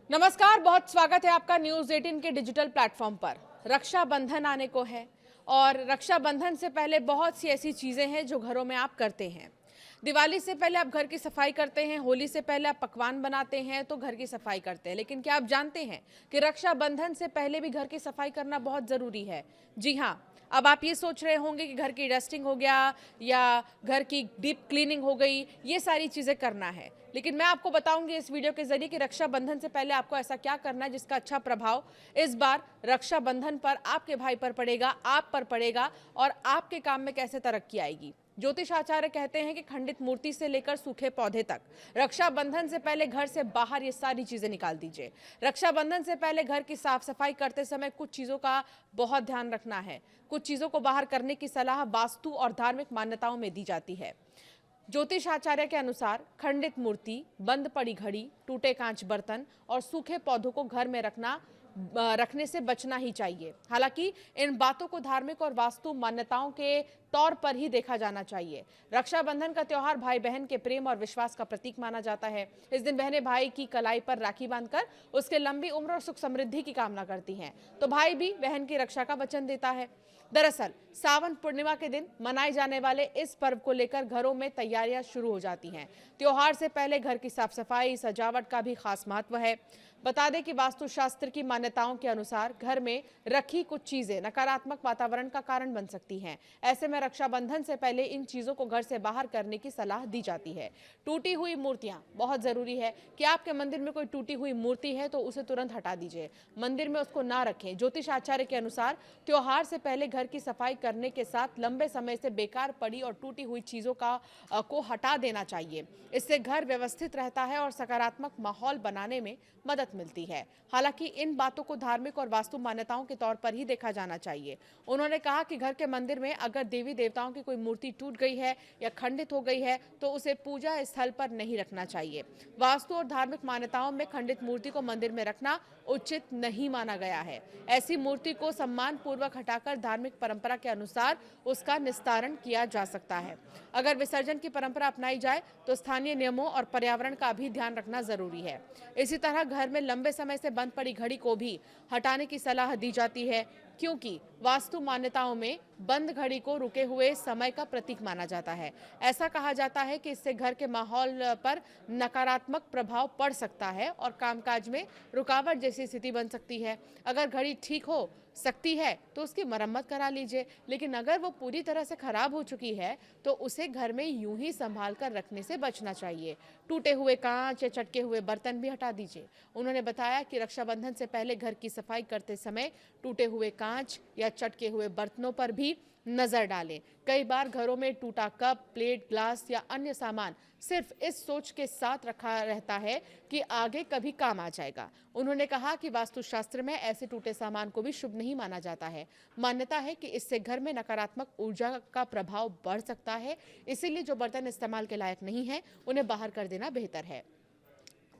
नमस्कार, बहुत स्वागत है आपका न्यूज़ 18 के डिजिटल प्लेटफॉर्म पर। रक्षाबंधन आने को है और रक्षाबंधन से पहले बहुत सी ऐसी चीज़ें हैं जो घरों में आप करते हैं। दिवाली से पहले आप घर की सफाई करते हैं, होली से पहले आप पकवान बनाते हैं तो घर की सफाई करते हैं। लेकिन क्या आप जानते हैं कि रक्षाबंधन से पहले भी घर की सफाई करना बहुत ज़रूरी है? जी हाँ, अब आप ये सोच रहे होंगे कि घर की डस्टिंग हो गया या घर की डीप क्लीनिंग हो गई, ये सारी चीज़ें करना है। लेकिन मैं आपको बताऊंगी इस वीडियो के जरिए कि रक्षाबंधन से पहले आपको ऐसा क्या करना है जिसका अच्छा प्रभाव इस बार रक्षाबंधन पर आपके भाई पर पड़ेगा, आप पर पड़ेगा और आपके काम में कैसे तरक्की आएगी। ज्योतिष आचार्य कहते हैं कि खंडित मूर्ति से लेकर सूखे पौधे तक रक्षाबंधन से पहले घर से बाहर ये सारी चीजें निकाल दीजिए। रक्षाबंधन से पहले घर की साफ सफाई करते समय कुछ चीजों का बहुत ध्यान रखना है। कुछ चीजों को बाहर करने की सलाह वास्तु और धार्मिक मान्यताओं में दी जाती है। ज्योतिष आचार्य के अनुसार खंडित मूर्ति, बंद पड़ी घड़ी, टूटे कांच बर्तन और सूखे पौधों को घर में रखने से बचना ही चाहिए। हालांकि इन बातों को धार्मिक और वास्तु मान्यताओं के तौर पर ही देखा जाना चाहिए। रक्षाबंधन का त्योहार भाई बहन के प्रेम और विश्वास का प्रतीक माना जाता है। इस दिन बहनें भाई की कलाई पर राखी बांधकर उसके लंबी उम्र और सुख समृद्धि की कामना करती हैं, तो भाई भी बहन की रक्षा का वचन देता है। दरअसल सावन पूर्णिमा के दिन मनाए जाने वाले इस पर्व को लेकर घरों में तैयारियां शुरू हो जाती हैं। त्योहार से पहले घर की साफ सफाई, सजावट का भी खास महत्व है। बता दें कि वास्तुशास्त्र की मान्यताओं के अनुसार घर में रखी कुछ चीजें नकारात्मक वातावरण का कारण बन सकती हैं। ऐसे में रक्षाबंधन से पहले इन चीजों को घर से बाहर करने की सलाह दी जाती है। टूटी हुई मूर्तियां, बहुत जरूरी है कि आपके मंदिर में कोई टूटी हुई मूर्ति है तो उसे तुरंत हटा दीजिए, मंदिर में उसको ना रखें। ज्योतिष आचार्य के अनुसार त्योहार से पहले घर की सफाई करने के साथ लंबे समय से बेकार पड़ी और टूटी हुई चीजों को हटा देना चाहिए। इससे घर व्यवस्थित रहता है और सकारात्मक माहौल बनाने में मदद मिलती है। हालांकि इन बातों को धार्मिक और वास्तु मान्यताओं के तौर पर ही देखा जाना चाहिए। उन्होंने कहा कि घर के मंदिर में अगर देवी देवताओं की कोई मूर्ति टूट गई है या खंडित हो गई है तो उसे पूजा स्थल पर नहीं रखना चाहिए। वास्तु और धार्मिक मान्यताओं में खंडित मूर्ति को मंदिर में रखना उचित नहीं माना गया है। ऐसी मूर्ति को सम्मान पूर्वक हटाकर धार्मिक परंपरा के अनुसार उसका निस्तारण किया जा सकता है। अगर विसर्जन की परंपरा अपनाई जाए तो स्थानीय नियमों और पर्यावरण का भी ध्यान रखना जरूरी है। इसी तरह घर में लंबे समय से बंद पड़ी घड़ी को भी हटाने की सलाह दी जाती है, क्योंकि वास्तु मान्यताओं में बंद घड़ी को रुके हुए समय का प्रतीक माना जाता है। ऐसा कहा जाता है कि इससे घर के माहौल पर नकारात्मक प्रभाव पड़ सकता है और कामकाज में रुकावट जैसी स्थिति बन सकती है। अगर घड़ी ठीक हो सकती है तो उसकी मरम्मत करा लीजिए, लेकिन अगर वो पूरी तरह से खराब हो चुकी है तो उसे घर में यूं ही संभाल कर रखने से बचना चाहिए। टूटे हुए कांच या चटके हुए बर्तन भी हटा दीजिए। उन्होंने बताया कि रक्षाबंधन से पहले घर की सफाई करते समय टूटे हुए कांच या चटके हुए बर्तनों पर भी नजर डालें। कई बार घरों में टूटा कप, प्लेट, ग्लास या अन्य सामान सिर्फ इस सोच के साथ रखा रहता है कि आगे कभी काम आ जाएगा। उन्होंने कहा कि वास्तुशास्त्र में ऐसे टूटे सामान को भी शुभ नहीं माना जाता है। मान्यता है कि इससे घर में नकारात्मक ऊर्जा का प्रभाव बढ़ सकता है, इसीलिए जो बर्तन इस्तेमाल के लायक नहीं है उन्हें बाहर कर देना बेहतर है।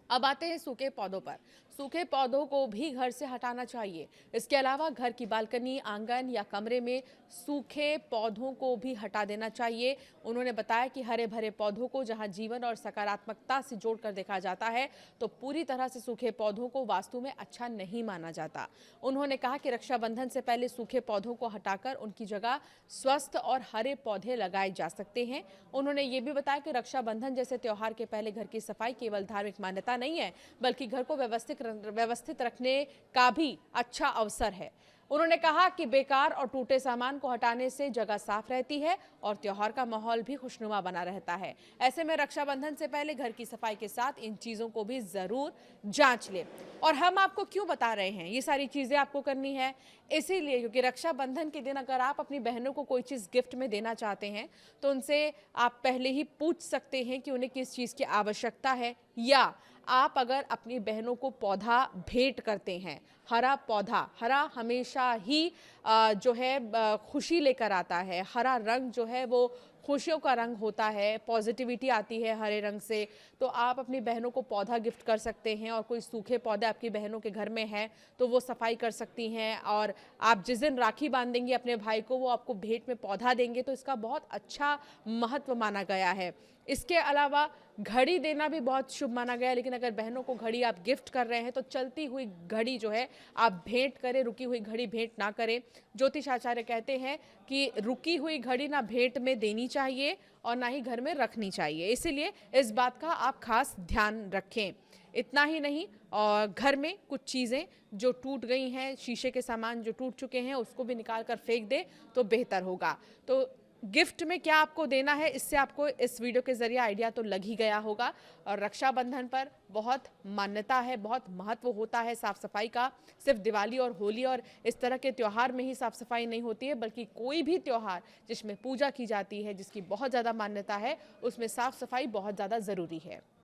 अब आते हैं सूखे पौधों पर। सूखे पौधों को भी घर से हटाना चाहिए। इसके अलावा घर की बालकनी, आंगन या कमरे में सूखे पौधों को भी हटा देना चाहिए। उन्होंने बताया कि हरे भरे पौधों को जहां जीवन और सकारात्मकता से जोड़कर देखा जाता है तो पूरी तरह से सूखे पौधों को वास्तु में अच्छा नहीं माना जाता। उन्होंने कहा कि रक्षाबंधन से पहले सूखे पौधों को हटाकर उनकी जगह स्वस्थ और हरे पौधे लगाए जा सकते हैं। उन्होंने ये भी बताया कि रक्षाबंधन जैसे त्योहार के पहले घर की सफाई केवल धार्मिक मान्यता नहीं है, बल्कि घर को व्यवस्थित रखने का भी अच्छा अवसर है। उन्होंने कहा कि बेकार और टूटे सामान को हटाने से जगह साफ रहती है और त्योहार का माहौल भी खुशनुमा बना रहता है। ऐसे में रक्षाबंधन से पहले घर की सफाई के साथ इन चीजों को भी जरूर जांच लें। और हम आपको क्यों बता रहे हैं ये सारी चीजें आपको करनी है? इसीलिए क्योंकि रक्षाबंधन के दिन अगर आप अपनी बहनों को कोई चीज गिफ्ट में देना चाहते हैं तो उनसे आप पहले ही पूछ सकते हैं कि उन्हें किस चीज की आवश्यकता है, या आप अगर अपनी बहनों को पौधा भेंट करते हैं, हरा पौधा, हरा हमेशा ही जो है खुशी लेकर आता है। हरा रंग जो है वो खुशियों का रंग होता है, पॉजिटिविटी आती है हरे रंग से। तो आप अपनी बहनों को पौधा गिफ्ट कर सकते हैं और कोई सूखे पौधे आपकी बहनों के घर में है तो वो सफाई कर सकती हैं। और आप जिस दिन राखी बांधेंगी अपने भाई को, वो आपको भेंट में पौधा देंगे, तो इसका बहुत अच्छा महत्व माना गया है। इसके अलावा घड़ी देना भी बहुत शुभ माना गया है, लेकिन अगर बहनों को घड़ी आप गिफ्ट कर रहे हैं तो चलती हुई घड़ी जो है आप भेंट करें, रुकी हुई घड़ी भेंट ना करें। ज्योतिष आचार्य कहते हैं कि रुकी हुई घड़ी ना भेंट में देनी चाहिए और ना ही घर में रखनी चाहिए, इसीलिए इस बात का आप खास ध्यान रखें। इतना ही नहीं, और घर में कुछ चीज़ें जो टूट गई हैं, शीशे के सामान जो टूट चुके हैं, उसको भी निकाल कर फेंक दे तो बेहतर होगा। तो गिफ्ट में क्या आपको देना है, इससे आपको इस वीडियो के जरिए आइडिया तो लग ही गया होगा। और रक्षाबंधन पर बहुत मान्यता है, बहुत महत्व होता है साफ सफाई का। सिर्फ दिवाली और होली और इस तरह के त्यौहार में ही साफ सफाई नहीं होती है, बल्कि कोई भी त्यौहार जिसमें पूजा की जाती है, जिसकी बहुत ज़्यादा मान्यता है, उसमें साफ सफाई बहुत ज़्यादा ज़रूरी है।